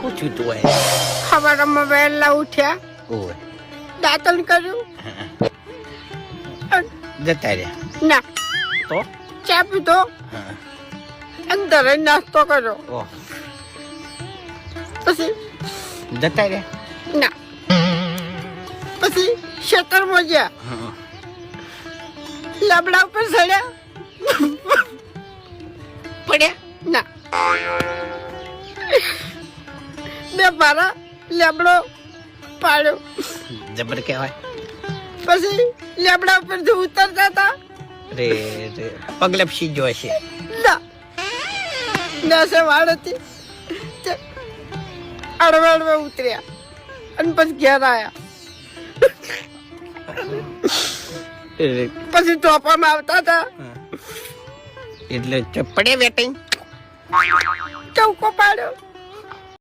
પૂછ્યું તું હોય સવારમાં વહેલા ઉઠ્યા, ઓય દાંતણ કર્યું, જતા રહ્યા ના તો ચા પીધો, હા અંદર જ નાસ્તો કર્યો, ઓહ પછી જતા રહ્યા ના પછી ખેતરમાં ગયા, હા લાબડા ઉપર ચડ્યા, પડ્યા ના બે પારા લેબડો પાડ્યો, જબર કહેવાય પછી લેબડા ઉપર જે ઉતરતા હતા રે રે પગલપસી જો હશે ના નાસે વાળ હતી તે અડવે અડવે ઉતર્યા અને પછી ઘેર આવ્યા, પછી ચોપામાં આવતા હતા એટલે પડે વેટિંગ ચૌકો પાડ્યો,